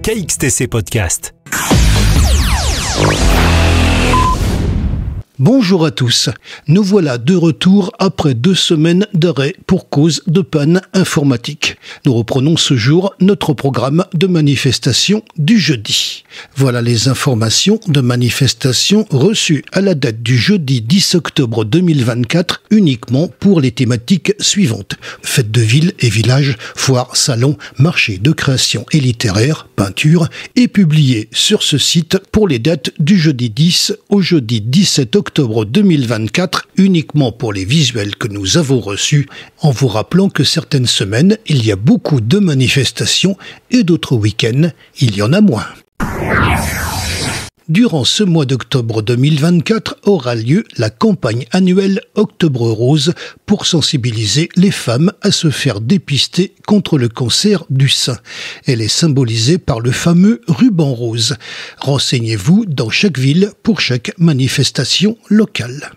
KXTC Podcast. Bonjour à tous, nous voilà de retour après 2 semaines d'arrêt pour cause de panne informatique. Nous reprenons ce jour notre programme de manifestation du jeudi. Voilà les informations de manifestation reçues à la date du jeudi 10 octobre 2024 uniquement pour les thématiques suivantes. Fêtes de ville et village, foires, salons, marchés de création et littéraire, peinture et publiées sur ce site pour les dates du jeudi 10 au jeudi 17 octobre 2024 uniquement pour les visuels que nous avons reçus, en vous rappelant que certaines semaines, il y a beaucoup de manifestations et d'autres week-ends, il y en a moins. Durant ce mois d'octobre 2024 aura lieu la campagne annuelle Octobre Rose pour sensibiliser les femmes à se faire dépister contre le cancer du sein. Elle est symbolisée par le fameux ruban rose. Renseignez-vous dans chaque ville pour chaque manifestation locale.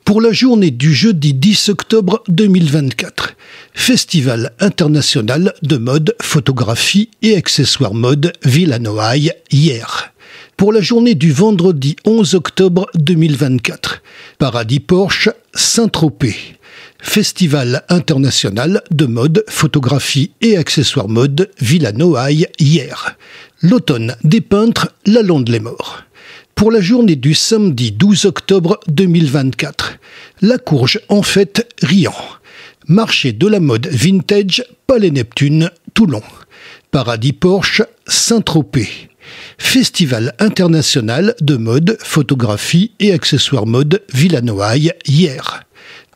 Pour la journée du jeudi 10 octobre 2024, Festival international de mode, photographie et accessoires mode Villanoailles hier. Pour la journée du vendredi 11 octobre 2024, Paradis Porsche Saint-Tropez. Festival international de mode, photographie et accessoires mode Villanoailles hier. L'automne des peintres La Londe-les-Morts. Pour la journée du samedi 12 octobre 2024, La Courge en fête Riant. Marché de la mode vintage Palais Neptune Toulon. Paradis Porsche Saint-Tropez. Festival international de mode, photographie et accessoires mode Villanoailles hier.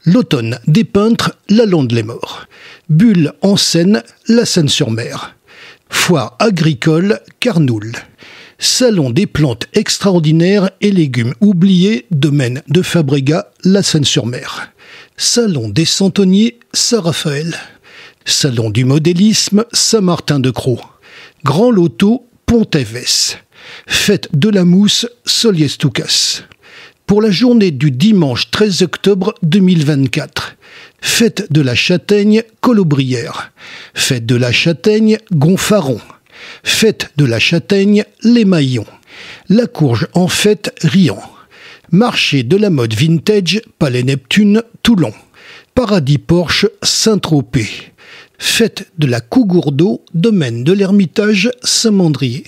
L'automne des peintres La Londe-les-Morts. Bulle en Seine, La Seine-sur-Mer. Foire agricole Carnoul. Salon des plantes extraordinaires et légumes oubliés, domaine de Fabregat, La Seine-sur-Mer. Salon des centeniers Saint-Raphaël. Salon du modélisme Saint-Martin-de-Crau. Grand Loto Pont-Évès. Fête de la mousse Soliès-Toucas. Pour la journée du dimanche 13 octobre 2024, Fête de la châtaigne Colobrières. Fête de la châtaigne Gonfaron. Fête de la châtaigne Les Maillons. La Courge en fête Riant. Marché de la mode vintage Palais Neptune Toulon. Paradis Porsche Saint-Tropez. Fête de la Cougourdeau, domaine de l'Ermitage Saint-Mandrier.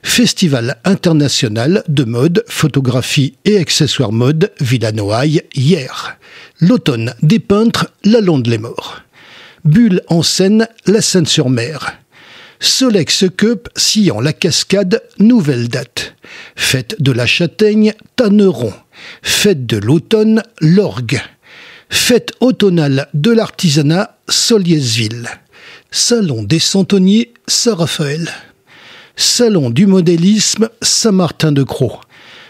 Festival international de mode, photographie et accessoires mode Villanoailles hier. L'automne des peintres La Londe-les-Morts. Bulle en Seine, La Seine-sur-Mer. Solex Cup Sillon la Cascade, nouvelle date. Fête de la châtaigne Tanneron. Fête de l'automne l'Orgue. Fête automnale de l'artisanat Solièsville. Salon des centeniers Saint-Raphaël. Salon du modélisme Saint-Martin-de-Crau.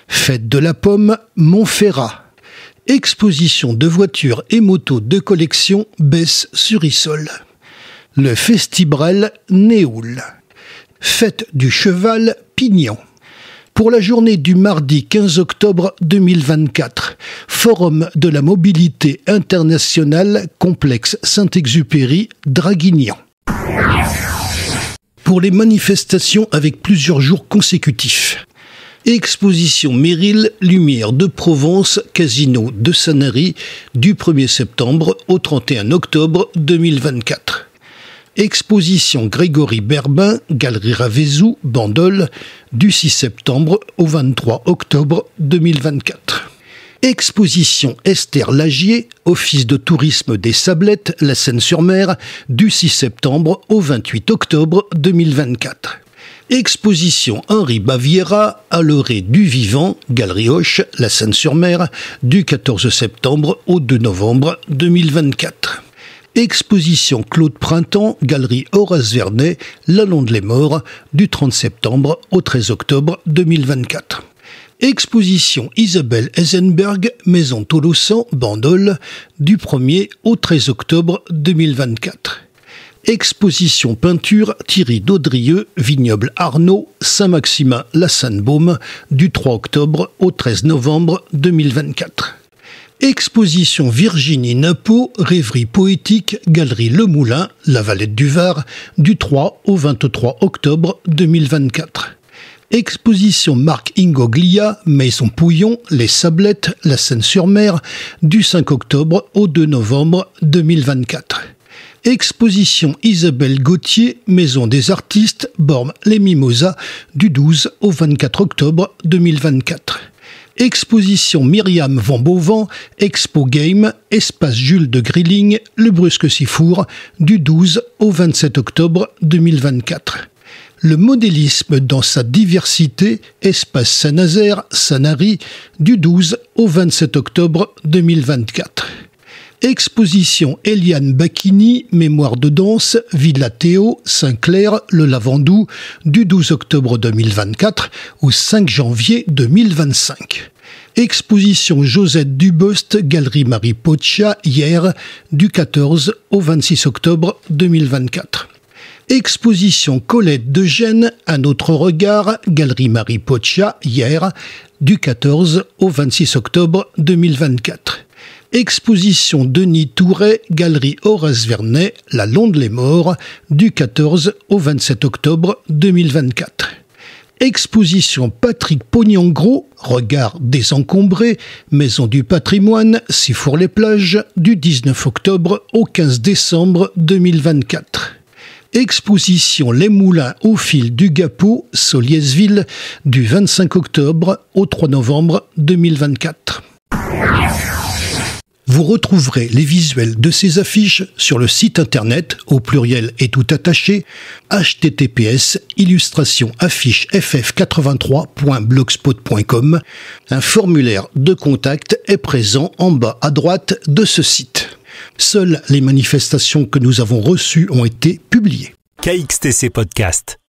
Fête de la pomme Montferrat. Exposition de voitures et motos de collection Besse-sur-Issole. Le Festibrel Néoul. Fête du cheval Pignan. Pour la journée du mardi 15 octobre 2024, Forum de la mobilité internationale, complexe Saint-Exupéry, Draguignan. Pour les manifestations avec plusieurs jours consécutifs, Exposition Meryl, Lumière de Provence, Casino de Sanary, du 1er septembre au 31 octobre 2024. Exposition Grégory Berbin, Galerie Ravezou, Bandol, du 6 septembre au 23 octobre 2024. Exposition Esther Lagier, Office de tourisme des Sablettes, La Seine-sur-Mer, du 6 septembre au 28 octobre 2024. Exposition Henri Baviera, à l'orée du Vivant, Galerie Hoche, La Seine-sur-Mer, du 14 septembre au 2 novembre 2024. Exposition Claude Printemps, Galerie Horace Vernet, La Londe-les-Morts, du 30 septembre au 13 octobre 2024. Exposition Isabelle Eisenberg, Maison Tolosan, Bandol, du 1er au 13 octobre 2024. Exposition peinture Thierry Daudrieux, Vignoble Arnaud, Saint-Maximin, La Sainte-Baume, du 3 octobre au 13 novembre 2024. Exposition Virginie Napo, rêverie poétique, Galerie Le Moulin, La Valette du Var, du 3 au 23 octobre 2024. Exposition Marc Ingoglia, Maison Pouillon, Les Sablettes, La Seine-sur-Mer, du 5 octobre au 2 novembre 2024. Exposition Isabelle Gauthier, Maison des Artistes, Bormes les Mimosas, du 12 au 24 octobre 2024. Exposition Myriam Van Beauvant, Expo Game, Espace Jules de Grilling, Le Brusque-Sifour, du 12 au 27 octobre 2024. Le modélisme dans sa diversité, Espace Saint-Nazaire, Sanary, du 12 au 27 octobre 2024. Exposition Eliane Bacchini, Mémoire de danse, Villa Théo, Saint-Clair, Le Lavandou, du 12 octobre 2024 au 5 janvier 2025. Exposition Josette Dubost, Galerie Marie Poccia, hier, du 14 au 26 octobre 2024. Exposition Colette de Gênes, Un autre regard, Galerie Marie Poccia, hier, du 14 au 26 octobre 2024. Exposition Denis Touret, Galerie Horace Vernet, La Londe-les-Morts, du 14 au 27 octobre 2024. Exposition Patrick Pognangros, Regard désencombré, Maison du patrimoine, Sifour-les-Plages, du 19 octobre au 15 décembre 2024. Exposition Les Moulins au fil du Gapot, Soliesville, du 25 octobre au 3 novembre 2024. Vous retrouverez les visuels de ces affiches sur le site internet, au pluriel et tout attaché, https://afficheff83.blogspot.com. Un formulaire de contact est présent en bas à droite de ce site. Seules les manifestations que nous avons reçues ont été publiées. KXTC Podcast.